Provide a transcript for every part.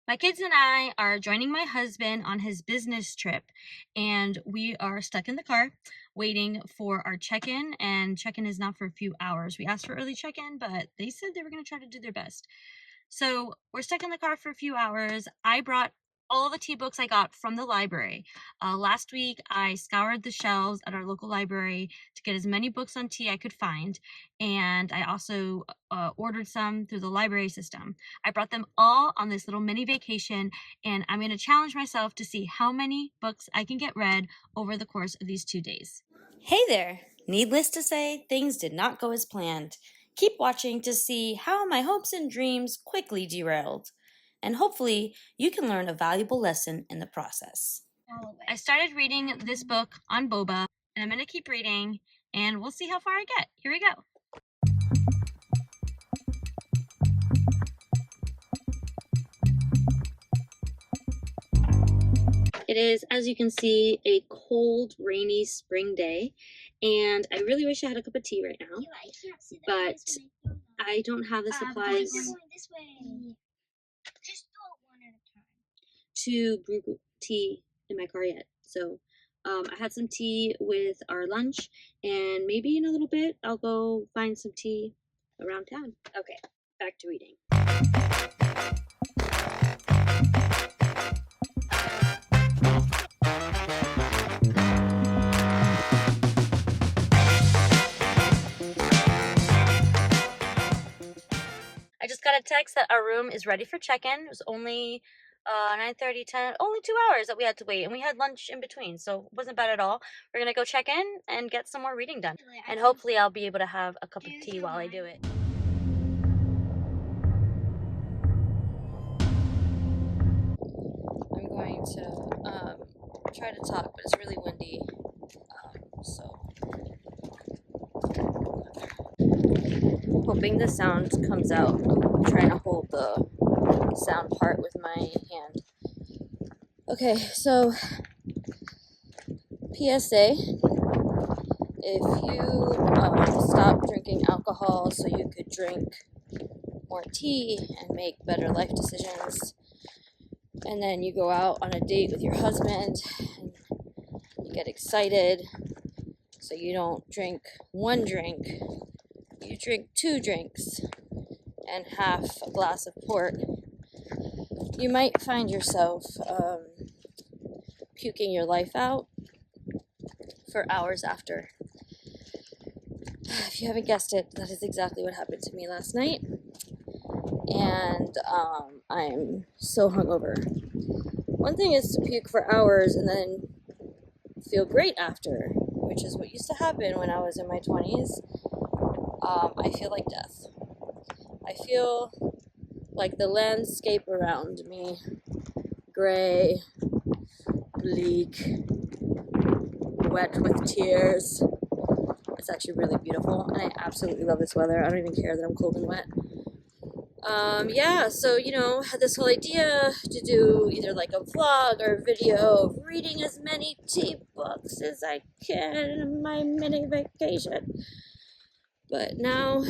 My kids and I are joining my husband on his business trip, and we are stuck in the car waiting for our check-in, and check-in is not for a few hours. We asked for early check-in, but they said they were going to try to do their best. So we're stuck in the car for a few hours. I brought all the tea books I got from the library. Last week, I scoured the shelves at our local library to get as many books on tea I could find, and I also ordered some through the library system. I brought them all on this little mini vacation, and I'm going to challenge myself to see how many books I can get read over the course of these 2 days. Hey there! Needless to say, things did not go as planned. Keep watching to see how my hopes and dreams quickly derailed. And hopefully, you can learn a valuable lesson in the process. I started reading this book on boba, and I'm going to keep reading, and we'll see how far I get. Here we go. It is, as you can see, a cold, rainy spring day, and I really wish I had a cup of tea right now, but I don't have the supplies to brew tea in my car yet. So I had some tea with our lunch, and maybe in a little bit I'll go find some tea around town. Okay, back to reading. I just got a text that our room is ready for check-in. It was only 9:30, 10, only 2 hours that we had to wait, and we had lunch in between, so it wasn't bad at all. We're gonna go check in and get some more reading done, and hopefully I'll be able to have a cup of tea while I do it. I'm going to try to talk, but it's really windy. Hoping the sound comes out. I'm trying to hold the sound part with my hand. Okay, so PSA, if you stop drinking alcohol so you could drink more tea and make better life decisions, and then you go out on a date with your husband and you get excited, so you don't drink one drink, you drink 2 drinks and half a glass of port, you might find yourself puking your life out for hours after. If you haven't guessed it, that is exactly what happened to me last night, and I'm so hungover. One thing is to puke for hours and then feel great after, which is what used to happen when I was in my 20s. I feel like death. I feel like the landscape around me, gray, bleak, wet with tears. It's actually really beautiful, and I absolutely love this weather. I don't even care that I'm cold and wet. Yeah, so, had this whole idea to do either like a vlog or a video of reading as many tea books as I can in my mini vacation. But now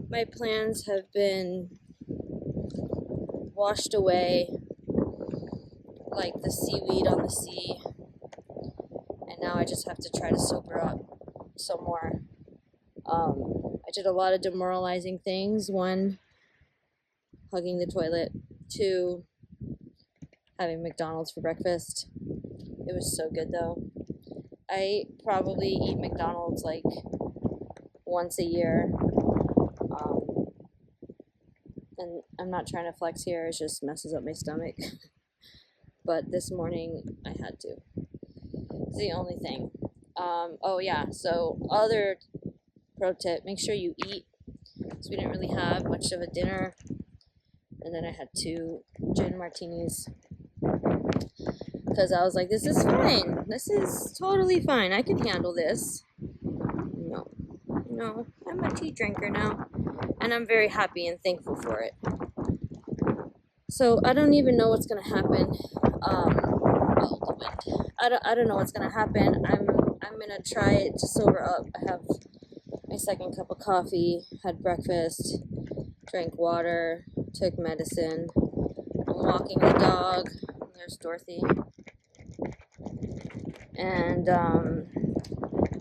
my plans have been washed away like the seaweed on the sea, and now I just have to try to sober up some more. I did a lot of demoralizing things. 1, hugging the toilet. 2, having McDonald's for breakfast. It was so good though. I probably eat McDonald's like once a year. And I'm not trying to flex here, it just messes up my stomach. But this morning I had to. It's the only thing. Oh yeah, so other pro tip, make sure you eat. So we didn't really have much of a dinner. And then I had 2 gin martinis. Because I was like, this is fine. This is totally fine. I can handle this. No, I'm a tea drinker now. And I'm very happy and thankful for it. So I don't even know what's gonna happen. The wind. I don't know what's gonna happen. I'm gonna try to sober up. I have my 2nd cup of coffee, had breakfast, drank water, took medicine. walking the dog. There's Dorothy. And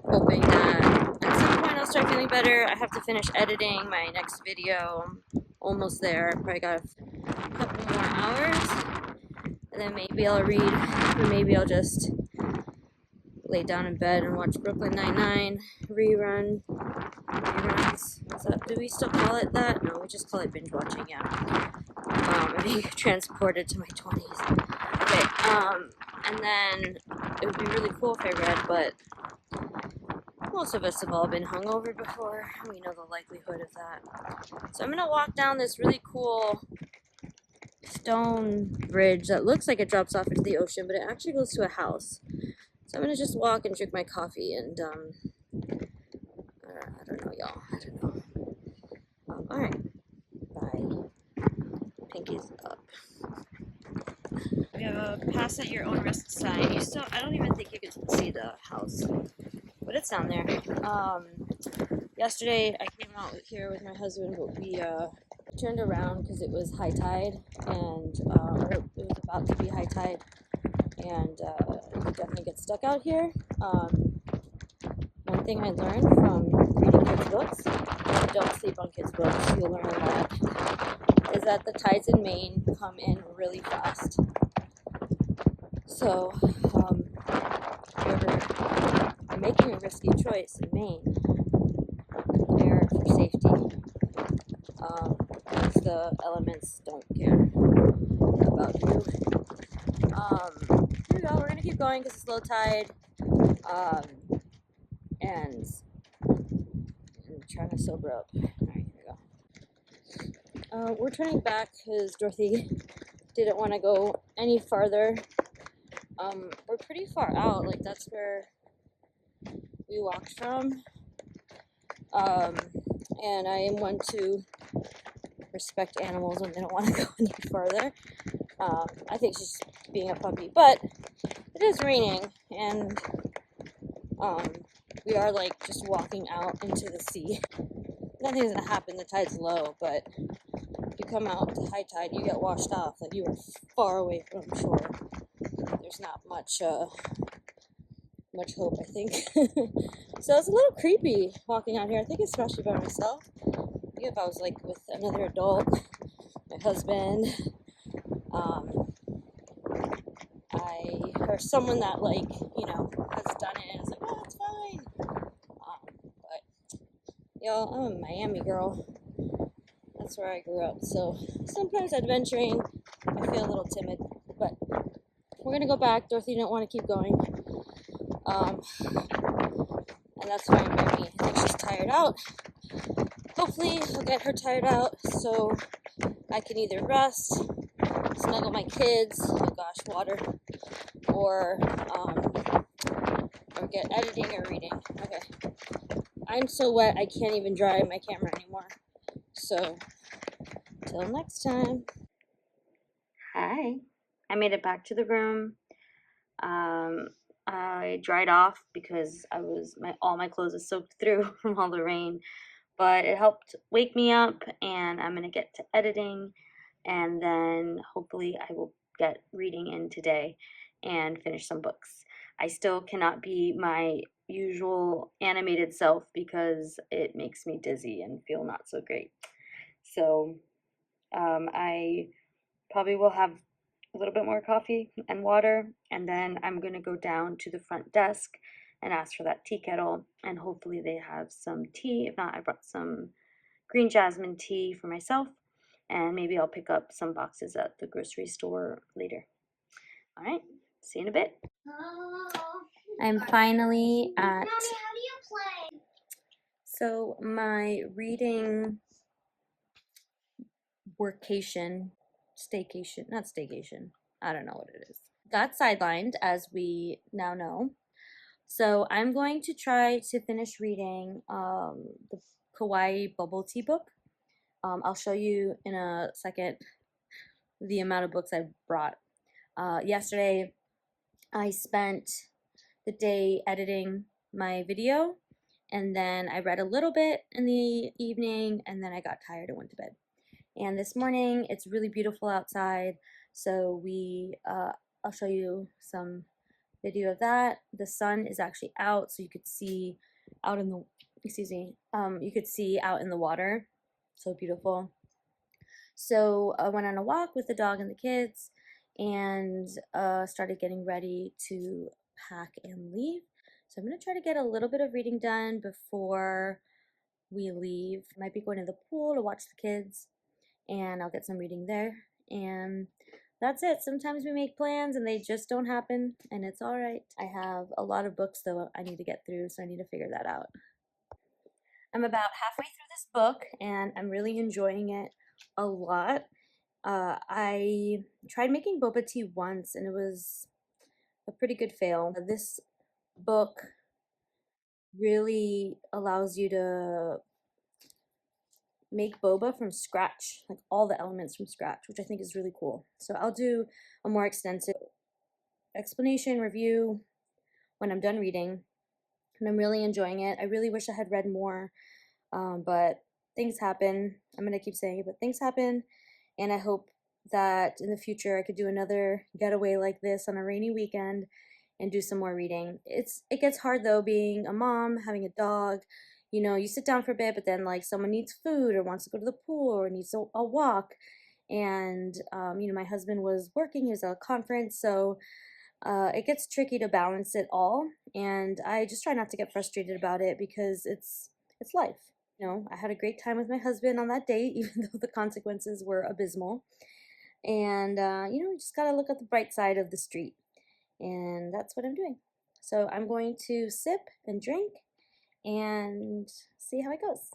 hoping that at some point I'll start feeling better. I have to finish editing my next video. I'm almost there. I probably got a couple more hours. And then maybe I'll read, or maybe I'll just lay down in bed and watch Brooklyn Nine-Nine reruns. Do we still call it that? No, we just call it binge watching, yeah. I'm being transported to my 20s. Okay, and then it would be really cool if I read, but most of us have all been hungover before. We know the likelihood of that. So I'm gonna walk down this really cool stone bridge that looks like it drops off into the ocean, but it actually goes to a house. So I'm gonna just walk and drink my coffee and I don't know, y'all. I don't know. All right. Bye. Pinky's up. We have a pass at your own risk sign. You still, I don't even think you can see the house, but it's down there. Yesterday I came out here with my husband, but we turned around because it was high tide, and or it was about to be high tide, and you could definitely get stuck out here. One thing I learned from reading kids' books, don't sleep on kids' books, you'll learn a lot, is that the tides in Maine come in really fast. So, if you're ever making a risky choice in Maine, prepare for safety, because the elements don't care about you. Here we go, we're going to keep going because it's low tide, and I'm trying to sober up. Alright, here we go. We're turning back because Dorothy didn't want to go any farther. We're pretty far out, like that's where we walked from. And I am one to respect animals when they don't want to go any farther. I think she's being a puppy, but it is raining, and we are like just walking out into the sea. Nothing's gonna happen, the tide's low, but if you come out to high tide, you get washed off, like you are far away from shore. There's not much much hope, I think. So it's a little creepy walking out here. I think especially by myself. I think if I was like with another adult, my husband, or someone that like, you know, has done it and is like, oh, it's fine. But y'all, I'm a Miami girl. That's where I grew up. So sometimes adventuring, I feel a little timid, but we're gonna go back. Dorothy didn't want to keep going. And that's fine by me. I think she's tired out. Hopefully I'll get her tired out so I can either rest, snuggle my kids, oh gosh, water, or get editing or reading. Okay. I'm so wet I can't even dry my camera anymore. So, till next time. Hi. I made it back to the room. I dried off because all my clothes are soaked through from all the rain, but it helped wake me up, and I'm gonna get to editing, and then hopefully I will get reading in today and finish some books. I still cannot be my usual animated self because it makes me dizzy and feel not so great. So I probably will have a little bit more coffee and water, and then I'm going to go down to the front desk and ask for that tea kettle, and hopefully they have some tea. If not, I brought some green jasmine tea for myself, and maybe I'll pick up some boxes at the grocery store later. All right, see you in a bit. I'm finally at... Mommy, how do you play? So my reading workation, staycation, not staycation, I don't know what it is, got sidelined, as we now know. So I'm going to try to finish reading the Kawaii Bubble Tea book. I'll show you in a second the amount of books I brought. Yesterday I spent the day editing my video, and then I read a little bit in the evening, and then I got tired and went to bed. And this morning it's really beautiful outside, so I'll show you some video of that. The sun is actually out, so you could see out in the you could see out in the water. So beautiful. So I went on a walk with the dog and the kids, and started getting ready to pack and leave. So I'm gonna try to get a little bit of reading done before we leave. Might be going to the pool to watch the kids, and I'll get some reading there. And that's it. Sometimes we make plans and they just don't happen, and it's all right. I have a lot of books though I need to get through, so I need to figure that out. I'm about halfway through this book and I'm really enjoying it a lot. I tried making boba tea once and it was a pretty good fail. This book really allows you to make boba from scratch, like all the elements from scratch, which I think is really cool. So I'll do a more extensive explanation review when I'm done reading, and I'm really enjoying it. I really wish I had read more, but things happen. I'm going to keep saying it, but things happen, and I hope that in the future I could do another getaway like this on a rainy weekend and do some more reading. It gets hard though, being a mom, having a dog. You know, you sit down for a bit, but then like someone needs food or wants to go to the pool or needs a walk. And you know, my husband was working, he was at a conference, so it gets tricky to balance it all. And I just try not to get frustrated about it because it's life. You know, I had a great time with my husband on that date, even though the consequences were abysmal. And you know, you just gotta look at the bright side of the street, and that's what I'm doing. So I'm going to sip and drink and see how it goes.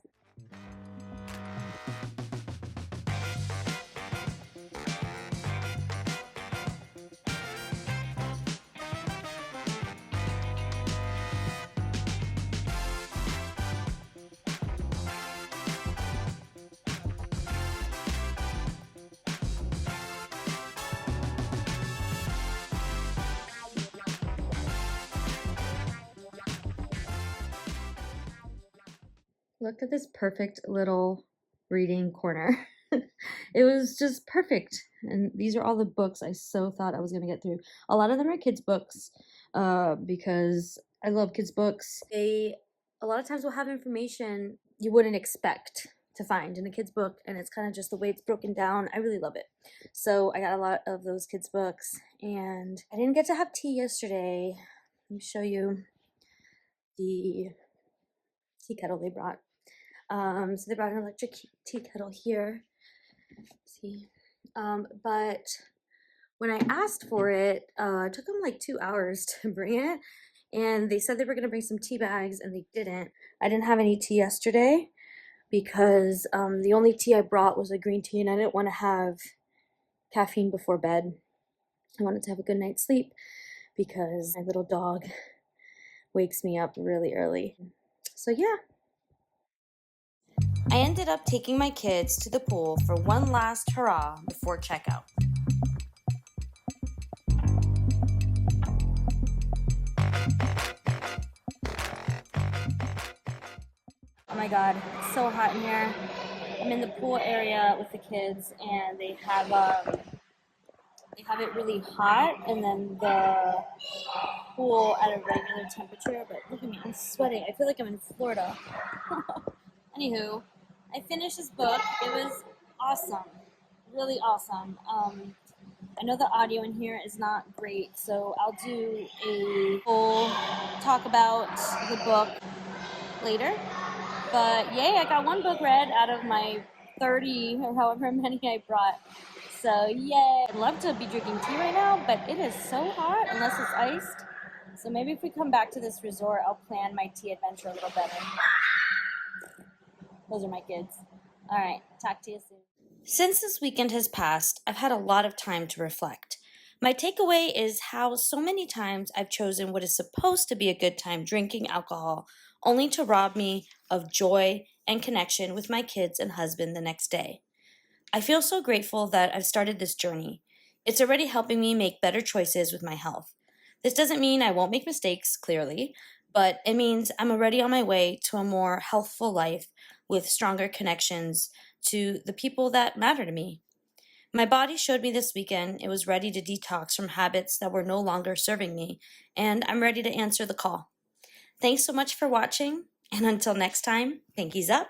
Look at this perfect little reading corner. It was just perfect. And these are all the books I so thought I was going to get through. A lot of them are kids' books because I love kids' books. They, a lot of times, will have information you wouldn't expect to find in a kid's book, and it's kind of just the way it's broken down. I really love it. So I got a lot of those kids' books, and I didn't get to have tea yesterday. Let me show you the tea kettle they brought. So they brought an electric tea kettle here. See, but when I asked for it, it took them like 2 hours to bring it, and they said they were gonna bring some tea bags, and they didn't. I didn't have any tea yesterday because the only tea I brought was a green tea, and I didn't want to have caffeine before bed. I wanted to have a good night's sleep because my little dog wakes me up really early. So yeah. I ended up taking my kids to the pool for one last hurrah before checkout. Oh my god, it's so hot in here. I'm in the pool area with the kids, and they have it really hot, and then the pool at a regular temperature. But look at me, I'm sweating. I feel like I'm in Florida. Anywho, I finished this book. It was awesome, really awesome. I know the audio in here is not great, so I'll do a full talk about the book later. But yay, I got one book read out of my 30 or however many I brought. So yay. I'd love to be drinking tea right now, but it is so hot unless it's iced. So maybe if we come back to this resort, I'll plan my tea adventure a little better. Those are my kids. All right, talk to you soon. Since this weekend has passed, I've had a lot of time to reflect. My takeaway is how so many times I've chosen what is supposed to be a good time drinking alcohol, only to rob me of joy and connection with my kids and husband the next day. I feel so grateful that I've started this journey. It's already helping me make better choices with my health. This doesn't mean I won't make mistakes, clearly, but it means I'm already on my way to a more healthful life with stronger connections to the people that matter to me. My body showed me this weekend it was ready to detox from habits that were no longer serving me, and I'm ready to answer the call. Thanks so much for watching, and until next time, pinkies up.